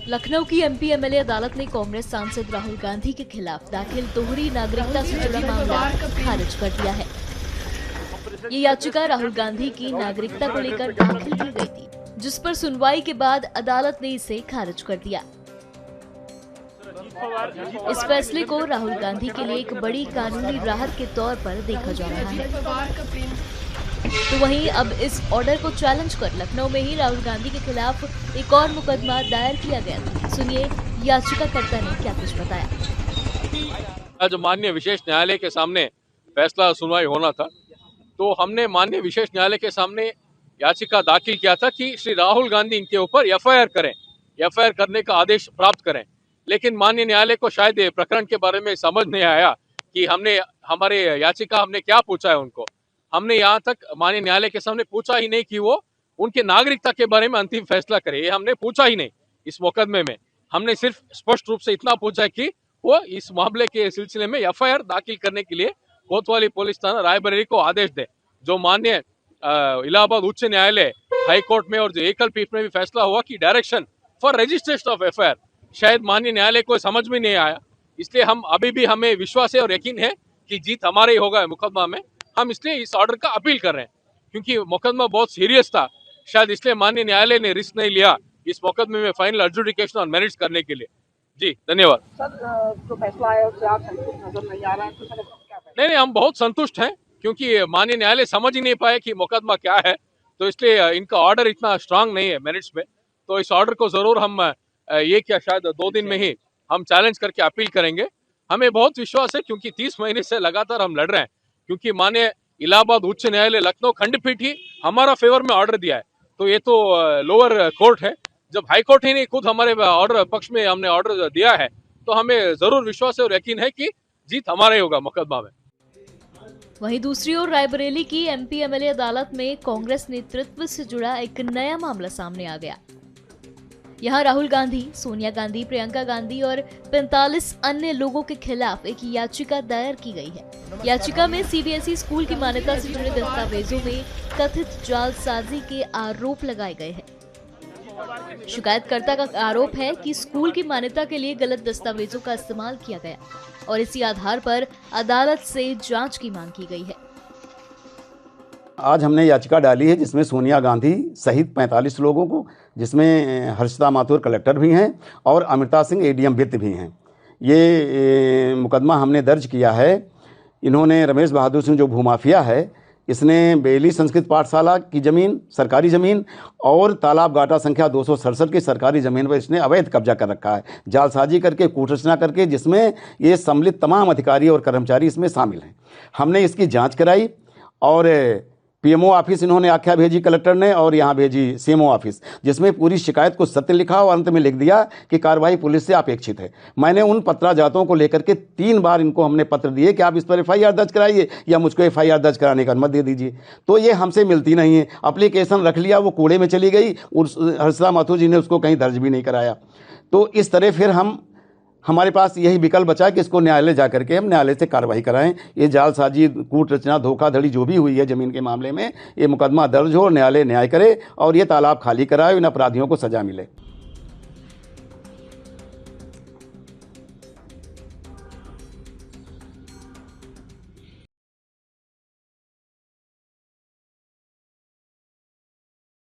लखनऊ की MP MLA अदालत ने कांग्रेस सांसद राहुल गांधी के खिलाफ दाखिल दोहरी नागरिकता से जुड़ा मामला खारिज कर दिया है। ये याचिका राहुल गांधी की नागरिकता को लेकर दाखिल की गई थी, जिस पर सुनवाई के बाद अदालत ने इसे खारिज कर दिया। इस फैसले को राहुल गांधी के लिए एक बड़ी कानूनी राहत के तौर पर देखा जा रहा है। तो वहीं अब इस ऑर्डर को चैलेंज कर लखनऊ में ही राहुल गांधी के खिलाफ एक और मुकदमा दायर किया गया था। सुनिए याचिकाकर्ता ने क्या कुछ बताया। आज माननीय विशेष न्यायालय के सामने फैसला सुनवाई होना था, तो हमने माननीय विशेष न्यायालय के सामने याचिका दाखिल किया था कि श्री राहुल गांधी इनके ऊपर एफआईआर करें, एफआईआर करने का आदेश प्राप्त करें। लेकिन माननीय न्यायालय को शायद प्रकरण के बारे में समझ नहीं आया कि हमारे याचिका हमने क्या पूछा है उनको। हमने यहाँ तक माननीय न्यायालय के सामने पूछा ही नहीं कि वो उनके नागरिकता के बारे में अंतिम फैसला करे, ये हमने पूछा ही नहीं। इस मुकदमे में हमने सिर्फ स्पष्ट रूप से इतना पूछा है कि वो इस मामले के सिलसिले में एफआईआर दाखिल करने के लिए कोतवाली पुलिस थाना रायबरेली को आदेश दे। जो माननीय इलाहाबाद उच्च न्यायालय, हाई कोर्ट में और जो एकल पीठ में भी फैसला हुआ कि direction for registration of FIR, शायद माननीय न्यायालय को समझ में नहीं आया। इसलिए हमें विश्वास है और यकीन है कि जीत हमारे ही होगा मुकदमा में। हम इसलिए इस ऑर्डर का अपील कर रहे हैं क्योंकि मुकदमा बहुत सीरियस था, शायद इसलिए माननीय न्यायालय ने रिस्क नहीं लिया इस मुकदमे में फाइनल एडजुडिकेशन ऑन मेरिट्स करने के लिए। जी धन्यवाद। सर, जो फैसला आया उससे आप संतुष्ट नजर नहीं आ रहा है, तो सर क्या फैसला? नहीं, हम बहुत संतुष्ट हैं क्योंकि माननीय न्यायालय समझ ही नहीं पाए कि मुकदमा क्या है, तो इसलिए इनका ऑर्डर इतना स्ट्रांग नहीं है मेरिट्स में। तो इस ऑर्डर को जरूर हम शायद 2 दिन में ही हम चैलेंज करके अपील करेंगे। हमें बहुत विश्वास है क्योंकि 30 महीने से लगातार हम लड़ रहे हैं, क्योंकि माननीय इलाहाबाद उच्च न्यायालय लखनऊ खंडपीठ ही हमारा फेवर में ऑर्डर दिया है। तो ये तो लोअर कोर्ट है, जब हाई कोर्ट ही नहीं खुद हमारे ऑर्डर पक्ष में हमने ऑर्डर दिया है, तो हमें जरूर विश्वास है और यकीन है कि जीत हमारा ही होगा मुकदमा में। वहीं दूसरी ओर रायबरेली की एमपी एमएलए अदालत में कांग्रेस नेतृत्व से जुड़ा एक नया मामला सामने आ गया। यहाँ राहुल गांधी, सोनिया गांधी, प्रियंका गांधी और 45 अन्य लोगों के खिलाफ एक याचिका दायर की गई है। याचिका में सीबीएसई स्कूल की मान्यता से जुड़े दस्तावेजों में कथित जालसाजी के आरोप लगाए गए हैं। शिकायतकर्ता का आरोप है कि स्कूल की मान्यता के लिए गलत दस्तावेजों का इस्तेमाल किया गया और इसी आधार पर अदालत से जांच की मांग की गई है। आज हमने याचिका डाली है जिसमें सोनिया गांधी सहित 45 लोगों को, जिसमें हर्षिता माथुर कलेक्टर भी हैं और अमृता सिंह एडीएम वित्त भी हैं। ये मुकदमा हमने दर्ज किया है। इन्होंने रमेश बहादुर सिंह जो भूमाफिया है, इसने बेली संस्कृत पाठशाला की ज़मीन, सरकारी ज़मीन और तालाब गाटा संख्या 267 की सरकारी ज़मीन पर इसने अवैध कब्जा कर रखा है, जालसाजी करके, कूटरचना करके, जिसमें ये सम्मिलित तमाम अधिकारी और कर्मचारी इसमें शामिल हैं। हमने इसकी जांच कराई और पीएमओ ऑफिस इन्होंने आख्या भेजी कलेक्टर ने और यहाँ भेजी सीएमओ ऑफिस, जिसमें पूरी शिकायत को सत्य लिखा और अंत में लिख दिया कि कार्रवाई पुलिस से अपेक्षित है। मैंने उन पत्राजातों को लेकर के 3 बार इनको हमने पत्र दिए कि आप इस पर एफआईआर दर्ज कराइए या मुझको एफआईआर दर्ज कराने का अनुमति दे दीजिए, तो ये हमसे मिलती नहीं है। एप्लीकेशन रख लिया, वो कूड़े में चली गई, हर्षिता माथुर जी ने उसको कहीं दर्ज भी नहीं कराया। तो इस तरह फिर हमारे पास यही विकल्प बचा कि इसको न्यायालय जा करके हम न्यायालय से कार्रवाई कराएं। ये जालसाजी, कूट रचना, धोखाधड़ी जो भी हुई है ज़मीन के मामले में, ये मुकदमा दर्ज हो, न्यायालय न्याय करे और ये तालाब खाली कराए, इन अपराधियों को सजा मिले।